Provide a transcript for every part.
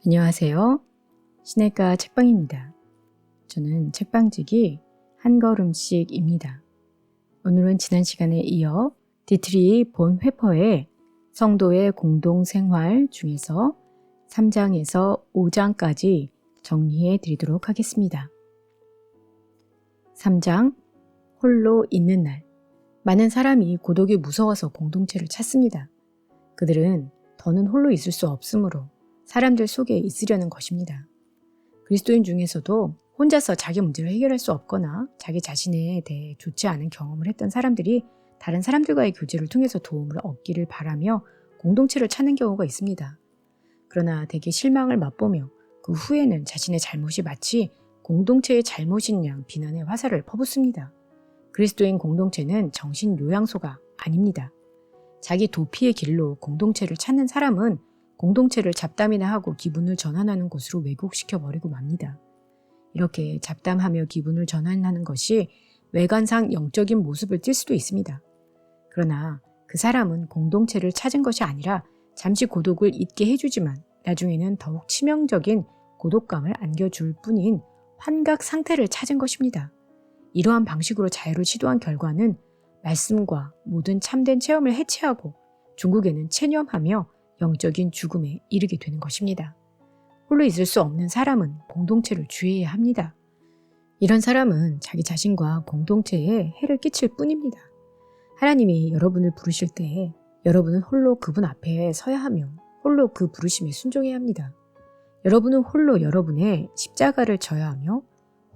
안녕하세요. 시내가 책방입니다. 저는 책방지기 한 걸음씩입니다. 오늘은 지난 시간에 이어 디트리 본 회퍼의 성도의 공동생활 중에서 3장에서 5장까지 정리해 드리도록 하겠습니다. 3장 홀로 있는 날. 많은 사람이 고독이 무서워서 공동체를 찾습니다. 그들은 더는 홀로 있을 수 없으므로 사람들 속에 있으려는 것입니다. 그리스도인 중에서도 혼자서 자기 문제를 해결할 수 없거나 자기 자신에 대해 좋지 않은 경험을 했던 사람들이 다른 사람들과의 교제를 통해서 도움을 얻기를 바라며 공동체를 찾는 경우가 있습니다. 그러나 대개 실망을 맛보며 그 후에는 자신의 잘못이 마치 공동체의 잘못인 양 비난의 화살을 퍼붓습니다. 그리스도인 공동체는 정신 요양소가 아닙니다. 자기 도피의 길로 공동체를 찾는 사람은 공동체를 잡담이나 하고 기분을 전환하는 곳으로 왜곡시켜버리고 맙니다. 이렇게 잡담하며 기분을 전환하는 것이 외관상 영적인 모습을 띌 수도 있습니다. 그러나 그 사람은 공동체를 찾은 것이 아니라 잠시 고독을 잊게 해주지만 나중에는 더욱 치명적인 고독감을 안겨줄 뿐인 환각 상태를 찾은 것입니다. 이러한 방식으로 자유를 시도한 결과는 말씀과 모든 참된 체험을 해체하고 중국에는 체념하며 영적인 죽음에 이르게 되는 것입니다. 홀로 있을 수 없는 사람은 공동체를 주의해야 합니다. 이런 사람은 자기 자신과 공동체에 해를 끼칠 뿐입니다. 하나님이 여러분을 부르실 때에 여러분은 홀로 그분 앞에 서야 하며 홀로 그 부르심에 순종해야 합니다. 여러분은 홀로 여러분의 십자가를 져야 하며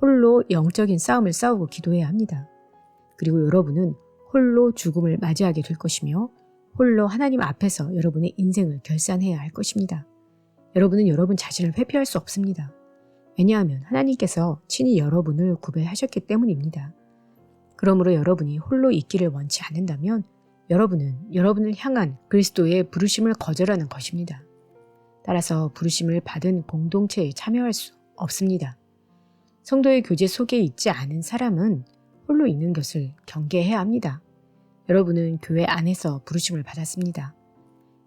홀로 영적인 싸움을 싸우고 기도해야 합니다. 그리고 여러분은 홀로 죽음을 맞이하게 될 것이며 홀로 하나님 앞에서 여러분의 인생을 결산해야 할 것입니다. 여러분은 여러분 자신을 회피할 수 없습니다. 왜냐하면 하나님께서 친히 여러분을 구별하셨기 때문입니다. 그러므로 여러분이 홀로 있기를 원치 않는다면 여러분은 여러분을 향한 그리스도의 부르심을 거절하는 것입니다. 따라서 부르심을 받은 공동체에 참여할 수 없습니다. 성도의 교제 속에 있지 않은 사람은 홀로 있는 것을 경계해야 합니다. 여러분은 교회 안에서 부르심을 받았습니다.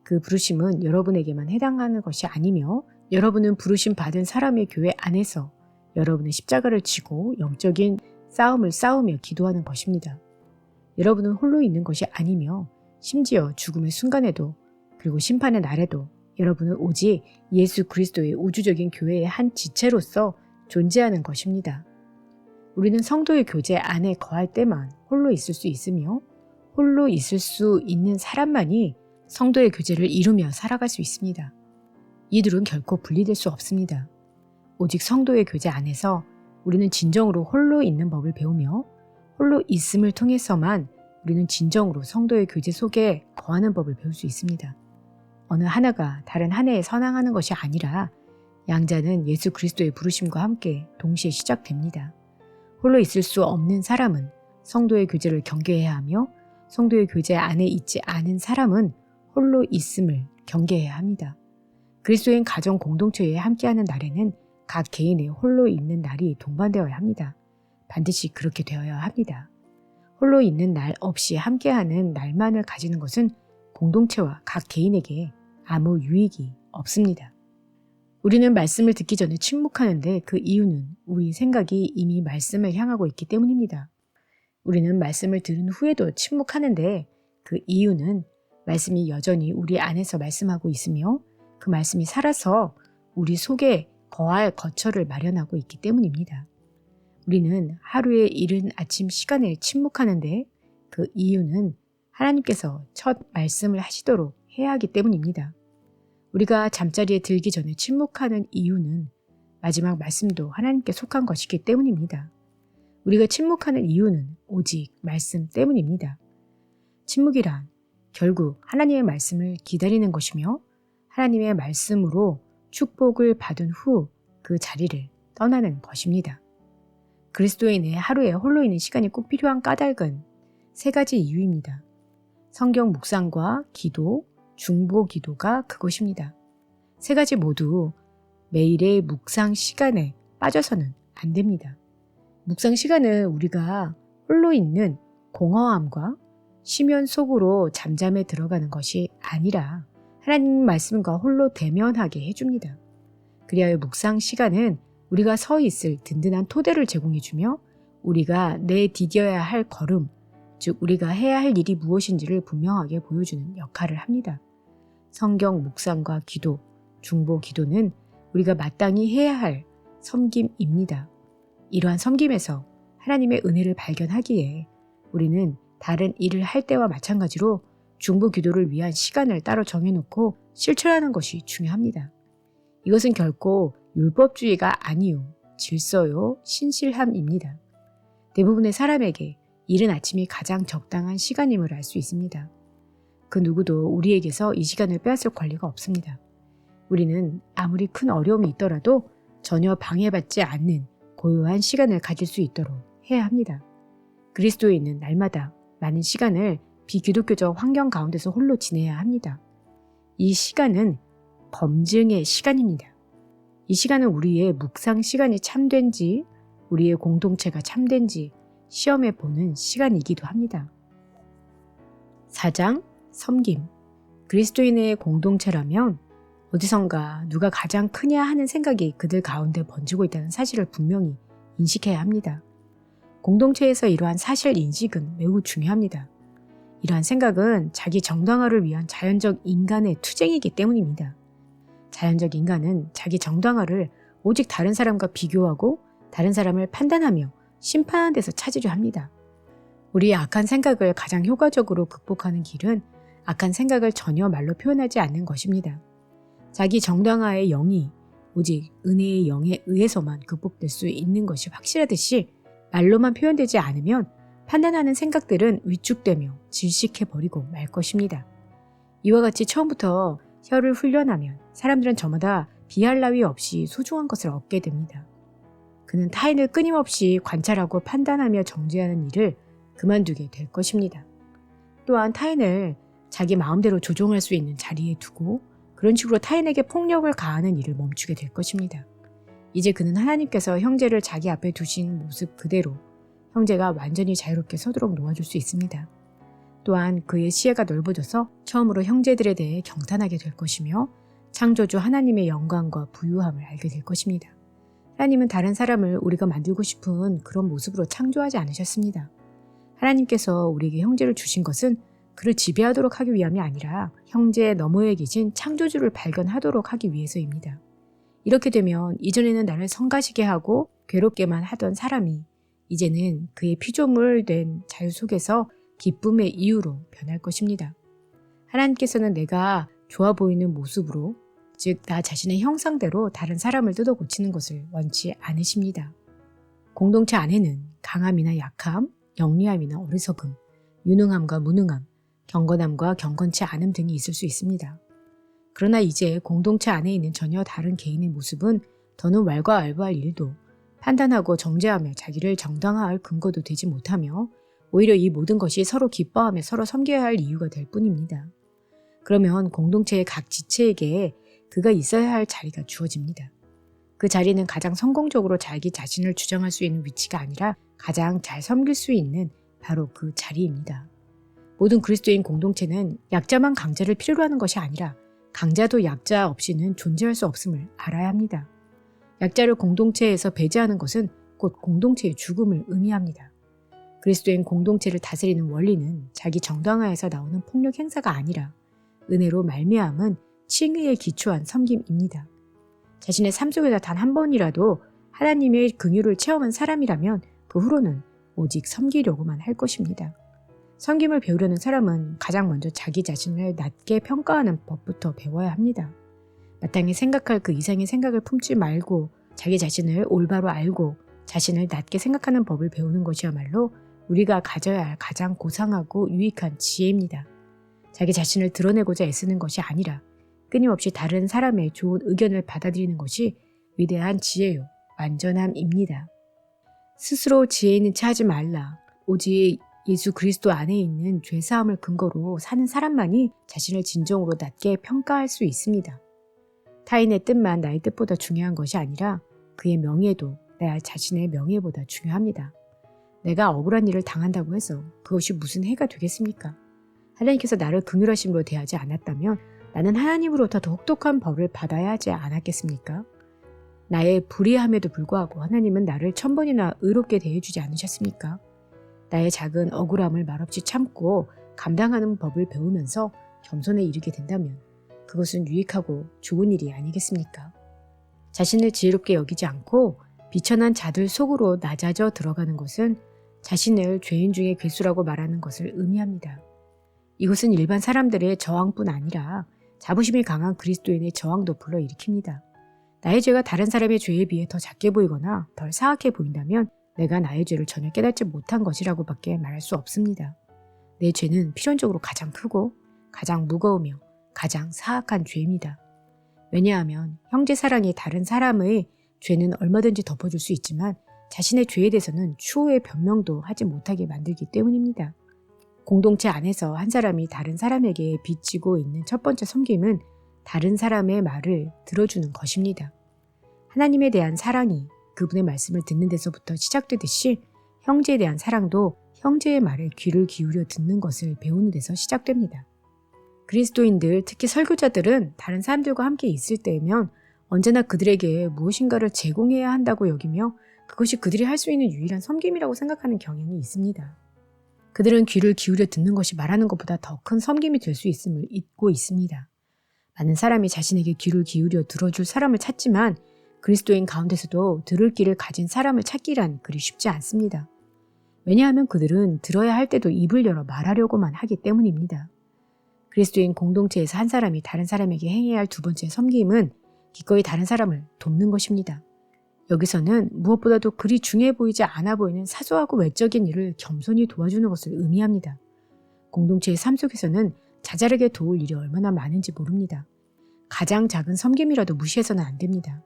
그 부르심은 여러분에게만 해당하는 것이 아니며 여러분은 부르심 받은 사람의 교회 안에서 여러분의 십자가를 지고 영적인 싸움을 싸우며 기도하는 것입니다. 여러분은 홀로 있는 것이 아니며 심지어 죽음의 순간에도 그리고 심판의 날에도 여러분은 오직 예수 그리스도의 우주적인 교회의 한 지체로서 존재하는 것입니다. 우리는 성도의 교제 안에 거할 때만 홀로 있을 수 있으며 홀로 있을 수 있는 사람만이 성도의 교제를 이루며 살아갈 수 있습니다. 이들은 결코 분리될 수 없습니다. 오직 성도의 교제 안에서 우리는 진정으로 홀로 있는 법을 배우며 홀로 있음을 통해서만 우리는 진정으로 성도의 교제 속에 거하는 법을 배울 수 있습니다. 어느 하나가 다른 하나에 선항하는 것이 아니라 양자는 예수 그리스도의 부르심과 함께 동시에 시작됩니다. 홀로 있을 수 없는 사람은 성도의 교제를 경계해야 하며 성도의 교제 안에 있지 않은 사람은 홀로 있음을 경계해야 합니다. 그리스도인 가정 공동체에 함께하는 날에는 각 개인의 홀로 있는 날이 동반되어야 합니다. 반드시 그렇게 되어야 합니다. 홀로 있는 날 없이 함께하는 날만을 가지는 것은 공동체와 각 개인에게 아무 유익이 없습니다. 우리는 말씀을 듣기 전에 침묵하는데 그 이유는 우리 생각이 이미 말씀을 향하고 있기 때문입니다. 우리는 말씀을 들은 후에도 침묵하는데 그 이유는 말씀이 여전히 우리 안에서 말씀하고 있으며 그 말씀이 살아서 우리 속에 거할 거처를 마련하고 있기 때문입니다. 우리는 하루의 이른 아침 시간에 침묵하는데 그 이유는 하나님께서 첫 말씀을 하시도록 해야 하기 때문입니다. 우리가 잠자리에 들기 전에 침묵하는 이유는 마지막 말씀도 하나님께 속한 것이기 때문입니다. 우리가 침묵하는 이유는 오직 말씀 때문입니다. 침묵이란 결국 하나님의 말씀을 기다리는 것이며 하나님의 말씀으로 축복을 받은 후 그 자리를 떠나는 것입니다. 그리스도인의 하루에 홀로 있는 시간이 꼭 필요한 까닭은 3가지 이유입니다. 성경 묵상과 기도, 중보 기도가 그것입니다. 3가지 모두 매일의 묵상 시간에 빠져서는 안 됩니다. 묵상 시간은 우리가 홀로 있는 공허함과 심연 속으로 잠잠에 들어가는 것이 아니라 하나님 말씀과 홀로 대면하게 해줍니다. 그리하여 묵상 시간은 우리가 서 있을 든든한 토대를 제공해주며 우리가 내디뎌야 할 걸음, 즉 우리가 해야 할 일이 무엇인지를 분명하게 보여주는 역할을 합니다. 성경 묵상과 기도, 중보 기도는 우리가 마땅히 해야 할 섬김입니다. 이러한 섬김에서 하나님의 은혜를 발견하기에 우리는 다른 일을 할 때와 마찬가지로 중보 기도를 위한 시간을 따로 정해놓고 실천하는 것이 중요합니다. 이것은 결코 율법주의가 아니요, 질서요, 신실함입니다. 대부분의 사람에게 이른 아침이 가장 적당한 시간임을 알 수 있습니다. 그 누구도 우리에게서 이 시간을 빼앗을 권리가 없습니다. 우리는 아무리 큰 어려움이 있더라도 전혀 방해받지 않는 고요한 시간을 가질 수 있도록 해야 합니다. 그리스도인은 날마다 많은 시간을 비기독교적 환경 가운데서 홀로 지내야 합니다. 이 시간은 검증의 시간입니다. 이 시간은 우리의 묵상 시간이 참된지, 우리의 공동체가 참된지 시험해 보는 시간이기도 합니다. 4장 섬김. 그리스도인의 공동체라면 어디선가 누가 가장 크냐 하는 생각이 그들 가운데 번지고 있다는 사실을 분명히 인식해야 합니다. 공동체에서 이러한 사실 인식은 매우 중요합니다. 이러한 생각은 자기 정당화를 위한 자연적 인간의 투쟁이기 때문입니다. 자연적 인간은 자기 정당화를 오직 다른 사람과 비교하고 다른 사람을 판단하며 심판하는 데서 찾으려 합니다. 우리의 악한 생각을 가장 효과적으로 극복하는 길은 악한 생각을 전혀 말로 표현하지 않는 것입니다. 자기 정당화의 영이 오직 은혜의 영에 의해서만 극복될 수 있는 것이 확실하듯이 말로만 표현되지 않으면 판단하는 생각들은 위축되며 질식해버리고 말 것입니다. 이와 같이 처음부터 혀를 훈련하면 사람들은 저마다 비할 나위 없이 소중한 것을 얻게 됩니다. 그는 타인을 끊임없이 관찰하고 판단하며 정죄하는 일을 그만두게 될 것입니다. 또한 타인을 자기 마음대로 조종할 수 있는 자리에 두고 그런 식으로 타인에게 폭력을 가하는 일을 멈추게 될 것입니다. 이제 그는 하나님께서 형제를 자기 앞에 두신 모습 그대로 형제가 완전히 자유롭게 서도록 놓아줄 수 있습니다. 또한 그의 시야가 넓어져서 처음으로 형제들에 대해 경탄하게 될 것이며 창조주 하나님의 영광과 부유함을 알게 될 것입니다. 하나님은 다른 사람을 우리가 만들고 싶은 그런 모습으로 창조하지 않으셨습니다. 하나님께서 우리에게 형제를 주신 것은 그를 지배하도록 하기 위함이 아니라 형제 너머에 계신 창조주를 발견하도록 하기 위해서입니다. 이렇게 되면 이전에는 나를 성가시게 하고 괴롭게만 하던 사람이 이제는 그의 피조물 된 자유 속에서 기쁨의 이유로 변할 것입니다. 하나님께서는 내가 좋아 보이는 모습으로, 즉 나 자신의 형상대로 다른 사람을 뜯어 고치는 것을 원치 않으십니다. 공동체 안에는 강함이나 약함, 영리함이나 어리석음, 유능함과 무능함, 경건함과 경건치 않음 등이 있을 수 있습니다. 그러나 이제 공동체 안에 있는 전혀 다른 개인의 모습은 더는 왈가왈부할 일도, 판단하고 정죄하며 자기를 정당화할 근거도 되지 못하며 오히려 이 모든 것이 서로 기뻐하며 서로 섬겨야 할 이유가 될 뿐입니다. 그러면 공동체의 각 지체에게 그가 있어야 할 자리가 주어집니다. 그 자리는 가장 성공적으로 자기 자신을 주장할 수 있는 위치가 아니라 가장 잘 섬길 수 있는 바로 그 자리입니다. 모든 그리스도인 공동체는 약자만 강자를 필요로 하는 것이 아니라 강자도 약자 없이는 존재할 수 없음을 알아야 합니다. 약자를 공동체에서 배제하는 것은 곧 공동체의 죽음을 의미합니다. 그리스도인 공동체를 다스리는 원리는 자기 정당화에서 나오는 폭력 행사가 아니라 은혜로 말미암은 칭의에 기초한 섬김입니다. 자신의 삶 속에서 단 한 번이라도 하나님의 긍휼을 체험한 사람이라면 그 후로는 오직 섬기려고만 할 것입니다. 섬김을 배우려는 사람은 가장 먼저 자기 자신을 낮게 평가하는 법부터 배워야 합니다. 마땅히 생각할 그 이상의 생각을 품지 말고 자기 자신을 올바로 알고 자신을 낮게 생각하는 법을 배우는 것이야말로 우리가 가져야 할 가장 고상하고 유익한 지혜입니다. 자기 자신을 드러내고자 애쓰는 것이 아니라 끊임없이 다른 사람의 좋은 의견을 받아들이는 것이 위대한 지혜요, 완전함입니다. 스스로 지혜 있는 체 하지 말라. 오직 예수 그리스도 안에 있는 죄사함을 근거로 사는 사람만이 자신을 진정으로 낮게 평가할 수 있습니다. 타인의 뜻만 나의 뜻보다 중요한 것이 아니라 그의 명예도 내 자신의 명예보다 중요합니다. 내가 억울한 일을 당한다고 해서 그것이 무슨 해가 되겠습니까? 하나님께서 나를 긍휼하심으로 대하지 않았다면 나는 하나님으로부터 더 혹독한 벌을 받아야 하지 않았겠습니까? 나의 불의함에도 불구하고 하나님은 나를 1000번이나 의롭게 대해주지 않으셨습니까? 나의 작은 억울함을 말없이 참고 감당하는 법을 배우면서 겸손에 이르게 된다면 그것은 유익하고 좋은 일이 아니겠습니까? 자신을 지혜롭게 여기지 않고 비천한 자들 속으로 낮아져 들어가는 것은 자신을 죄인 중에 괴수라고 말하는 것을 의미합니다. 이것은 일반 사람들의 저항뿐 아니라 자부심이 강한 그리스도인의 저항도 불러일으킵니다. 나의 죄가 다른 사람의 죄에 비해 더 작게 보이거나 덜 사악해 보인다면 내가 나의 죄를 전혀 깨닫지 못한 것이라고밖에 말할 수 없습니다. 내 죄는 필연적으로 가장 크고 가장 무거우며 가장 사악한 죄입니다. 왜냐하면 형제 사랑이 다른 사람의 죄는 얼마든지 덮어줄 수 있지만 자신의 죄에 대해서는 추후의 변명도 하지 못하게 만들기 때문입니다. 공동체 안에서 한 사람이 다른 사람에게 빚지고 있는 첫 번째 섬김은 다른 사람의 말을 들어주는 것입니다. 하나님에 대한 사랑이 그분의 말씀을 듣는 데서부터 시작되듯이 형제에 대한 사랑도 형제의 말에 귀를 기울여 듣는 것을 배우는 데서 시작됩니다. 그리스도인들, 특히 설교자들은 다른 사람들과 함께 있을 때면 언제나 그들에게 무엇인가를 제공해야 한다고 여기며 그것이 그들이 할 수 있는 유일한 섬김이라고 생각하는 경향이 있습니다. 그들은 귀를 기울여 듣는 것이 말하는 것보다 더 큰 섬김이 될 수 있음을 잊고 있습니다. 많은 사람이 자신에게 귀를 기울여 들어줄 사람을 찾지만 그리스도인 가운데서도 들을 귀를 가진 사람을 찾기란 그리 쉽지 않습니다. 왜냐하면 그들은 들어야 할 때도 입을 열어 말하려고만 하기 때문입니다. 그리스도인 공동체에서 한 사람이 다른 사람에게 행해야 할 두 번째 섬김은 기꺼이 다른 사람을 돕는 것입니다. 여기서는 무엇보다도 그리 중요해 보이지 않아 보이는 사소하고 외적인 일을 겸손히 도와주는 것을 의미합니다. 공동체의 삶 속에서는 자잘하게 도울 일이 얼마나 많은지 모릅니다. 가장 작은 섬김이라도 무시해서는 안 됩니다.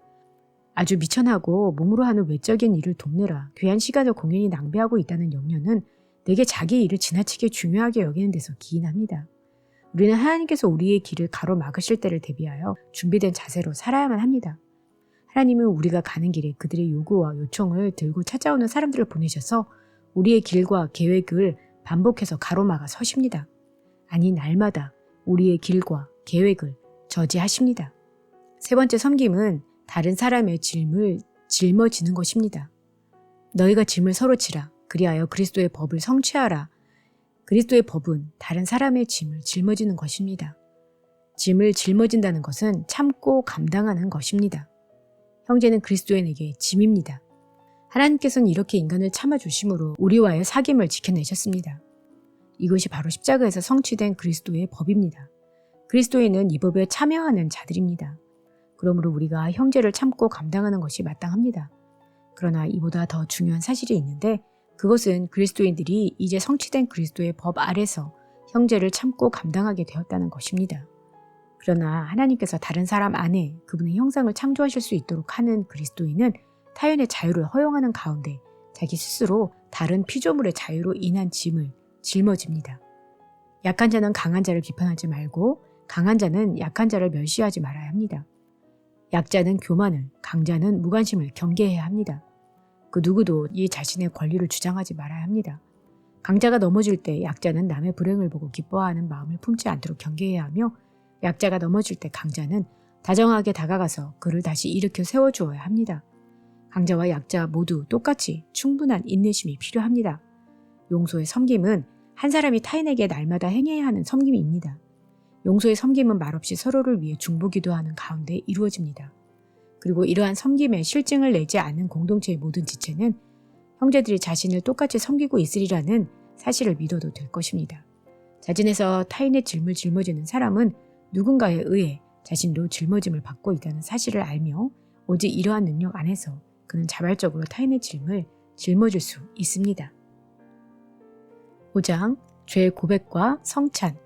아주 미천하고 몸으로 하는 외적인 일을 돕느라 귀한 시간을 공연히 낭비하고 있다는 염려는 내게 자기 일을 지나치게 중요하게 여기는 데서 기인합니다. 우리는 하나님께서 우리의 길을 가로막으실 때를 대비하여 준비된 자세로 살아야만 합니다. 하나님은 우리가 가는 길에 그들의 요구와 요청을 들고 찾아오는 사람들을 보내셔서 우리의 길과 계획을 반복해서 가로막아 서십니다. 아니 날마다 우리의 길과 계획을 저지하십니다. 세 번째 섬김은 다른 사람의 짐을 짊어지는 것입니다. 너희가 짐을 서로 지라. 그리하여 그리스도의 법을 성취하라. 그리스도의 법은 다른 사람의 짐을 짊어지는 것입니다. 짐을 짊어진다는 것은 참고 감당하는 것입니다. 형제는 그리스도인에게 짐입니다. 하나님께서는 이렇게 인간을 참아주심으로 우리와의 사귐을 지켜내셨습니다. 이것이 바로 십자가에서 성취된 그리스도의 법입니다. 그리스도인은 이 법에 참여하는 자들입니다. 그러므로 우리가 형제를 참고 감당하는 것이 마땅합니다. 그러나 이보다 더 중요한 사실이 있는데 그것은 그리스도인들이 이제 성취된 그리스도의 법 아래서 형제를 참고 감당하게 되었다는 것입니다. 그러나 하나님께서 다른 사람 안에 그분의 형상을 창조하실 수 있도록 하는 그리스도인은 타인의 자유를 허용하는 가운데 자기 스스로 다른 피조물의 자유로 인한 짐을 짊어집니다. 약한 자는 강한 자를 비판하지 말고 강한 자는 약한 자를 멸시하지 말아야 합니다. 약자는 교만을, 강자는 무관심을 경계해야 합니다. 그 누구도 이 자신의 권리를 주장하지 말아야 합니다. 강자가 넘어질 때 약자는 남의 불행을 보고 기뻐하는 마음을 품지 않도록 경계해야 하며 약자가 넘어질 때 강자는 다정하게 다가가서 그를 다시 일으켜 세워주어야 합니다. 강자와 약자 모두 똑같이 충분한 인내심이 필요합니다. 용서의 섬김은 한 사람이 타인에게 날마다 행해야 하는 섬김입니다. 용서의 섬김은 말없이 서로를 위해 중보기도하는 가운데 이루어집니다. 그리고 이러한 섬김에 실증을 내지 않는 공동체의 모든 지체는 형제들이 자신을 똑같이 섬기고 있으리라는 사실을 믿어도 될 것입니다. 자진해서 타인의 짐을 짊어지는 사람은 누군가에 의해 자신도 짊어짐을 받고 있다는 사실을 알며 오직 이러한 능력 안에서 그는 자발적으로 타인의 짐을 짊어질 수 있습니다. 5장 죄 고백과 성찬.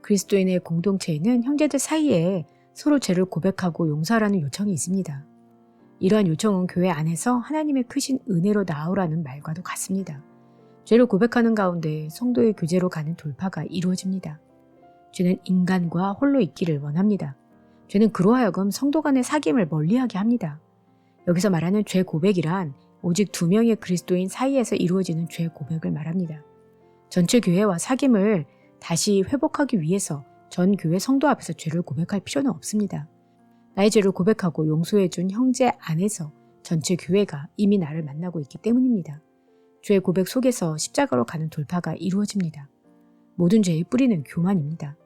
그리스도인의 공동체에는 형제들 사이에 서로 죄를 고백하고 용서하라는 요청이 있습니다. 이러한 요청은 교회 안에서 하나님의 크신 은혜로 나오라는 말과도 같습니다. 죄를 고백하는 가운데 성도의 교제로 가는 돌파가 이루어집니다. 죄는 인간과 홀로 있기를 원합니다. 죄는 그로 하여금 성도 간의 사귐을 멀리하게 합니다. 여기서 말하는 죄 고백이란 오직 두 명의 그리스도인 사이에서 이루어지는 죄 고백을 말합니다. 전체 교회와 사귐을 다시 회복하기 위해서 전 교회 성도 앞에서 죄를 고백할 필요는 없습니다. 나의 죄를 고백하고 용서해준 형제 안에서 전체 교회가 이미 나를 만나고 있기 때문입니다. 죄의 고백 속에서 십자가로 가는 돌파가 이루어집니다. 모든 죄의 뿌리는 교만입니다.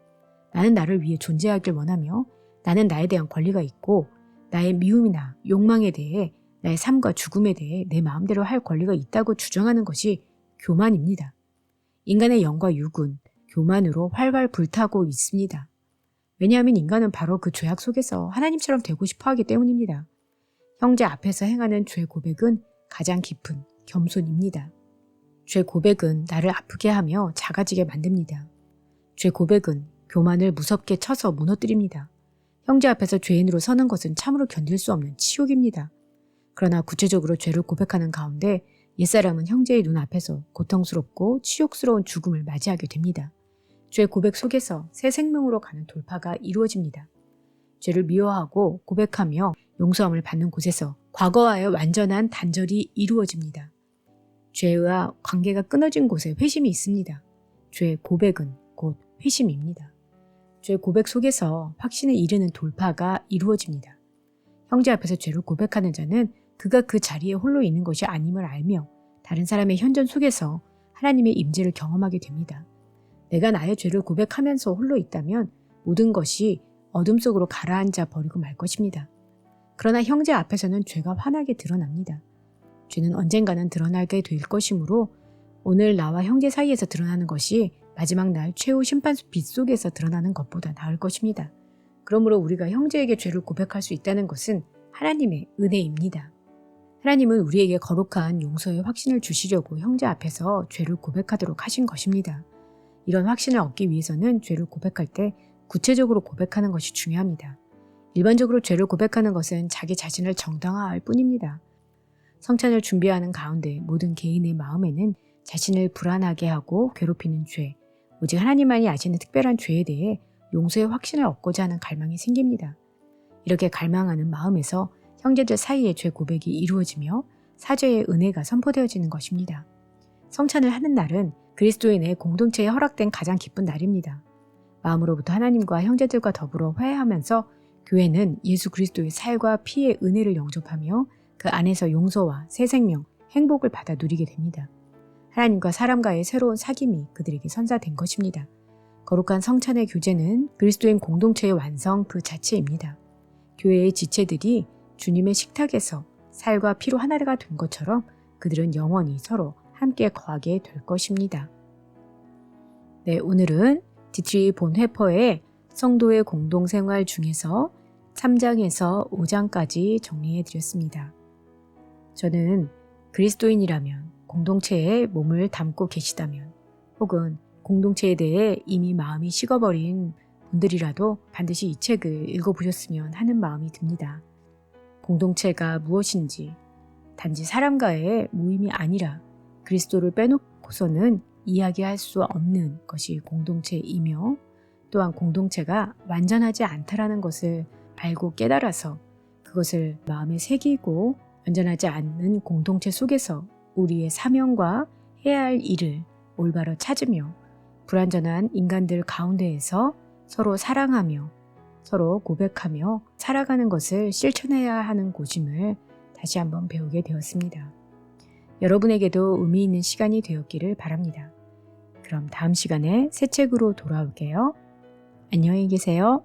나는 나를 위해 존재하길 원하며 나는 나에 대한 권리가 있고 나의 미움이나 욕망에 대해 나의 삶과 죽음에 대해 내 마음대로 할 권리가 있다고 주장하는 것이 교만입니다. 인간의 영과 육은 교만으로 활활 불타고 있습니다. 왜냐하면 인간은 바로 그 죄악 속에서 하나님처럼 되고 싶어 하기 때문입니다. 형제 앞에서 행하는 죄 고백은 가장 깊은 겸손입니다. 죄 고백은 나를 아프게 하며 작아지게 만듭니다. 죄 고백은 교만을 무섭게 쳐서 무너뜨립니다. 형제 앞에서 죄인으로 서는 것은 참으로 견딜 수 없는 치욕입니다. 그러나 구체적으로 죄를 고백하는 가운데 옛사람은 형제의 눈앞에서 고통스럽고 치욕스러운 죽음을 맞이하게 됩니다. 죄 고백 속에서 새 생명으로 가는 돌파가 이루어집니다. 죄를 미워하고 고백하며 용서함을 받는 곳에서 과거와의 완전한 단절이 이루어집니다. 죄와 관계가 끊어진 곳에 회심이 있습니다. 죄 고백은 곧 회심입니다. 죄 고백 속에서 확신에 이르는 돌파가 이루어집니다. 형제 앞에서 죄를 고백하는 자는 그가 그 자리에 홀로 있는 것이 아님을 알며 다른 사람의 현존 속에서 하나님의 임재를 경험하게 됩니다. 내가 나의 죄를 고백하면서 홀로 있다면 모든 것이 어둠 속으로 가라앉아 버리고 말 것입니다. 그러나 형제 앞에서는 죄가 환하게 드러납니다. 죄는 언젠가는 드러나게 될 것이므로 오늘 나와 형제 사이에서 드러나는 것이 마지막 날 최후 심판수 빛 속에서 드러나는 것보다 나을 것입니다. 그러므로 우리가 형제에게 죄를 고백할 수 있다는 것은 하나님의 은혜입니다. 하나님은 우리에게 거룩한 용서의 확신을 주시려고 형제 앞에서 죄를 고백하도록 하신 것입니다. 이런 확신을 얻기 위해서는 죄를 고백할 때 구체적으로 고백하는 것이 중요합니다. 일반적으로 죄를 고백하는 것은 자기 자신을 정당화할 뿐입니다. 성찬을 준비하는 가운데 모든 개인의 마음에는 자신을 불안하게 하고 괴롭히는 죄, 오직 하나님만이 아시는 특별한 죄에 대해 용서의 확신을 얻고자 하는 갈망이 생깁니다. 이렇게 갈망하는 마음에서 형제들 사이의 죄 고백이 이루어지며 사죄의 은혜가 선포되어지는 것입니다. 성찬을 하는 날은 그리스도인의 공동체에 허락된 가장 기쁜 날입니다. 마음으로부터 하나님과 형제들과 더불어 화해하면서 교회는 예수 그리스도의 살과 피의 은혜를 영접하며 그 안에서 용서와 새 생명, 행복을 받아 누리게 됩니다. 하나님과 사람과의 새로운 사귐이 그들에게 선사된 것입니다. 거룩한 성찬의 교제는 그리스도인 공동체의 완성 그 자체입니다. 교회의 지체들이 주님의 식탁에서 살과 피로 하나가 된 것처럼 그들은 영원히 서로 함께 거하게 될 것입니다. 네, 오늘은 디트리 본 회퍼의 성도의 공동생활 중에서 3장에서 5장까지 정리해 드렸습니다. 저는 그리스도인이라면 공동체에 몸을 담고 계시다면 혹은 공동체에 대해 이미 마음이 식어버린 분들이라도 반드시 이 책을 읽어보셨으면 하는 마음이 듭니다. 공동체가 무엇인지 단지 사람과의 모임이 아니라 그리스도를 빼놓고서는 이야기할 수 없는 것이 공동체이며 또한 공동체가 완전하지 않다라는 것을 알고 깨달아서 그것을 마음에 새기고 완전하지 않는 공동체 속에서 우리의 사명과 해야 할 일을 올바로 찾으며 불완전한 인간들 가운데에서 서로 사랑하며 서로 고백하며 살아가는 것을 실천해야 하는 곳임을 다시 한번 배우게 되었습니다. 여러분에게도 의미 있는 시간이 되었기를 바랍니다. 그럼 다음 시간에 새 책으로 돌아올게요. 안녕히 계세요.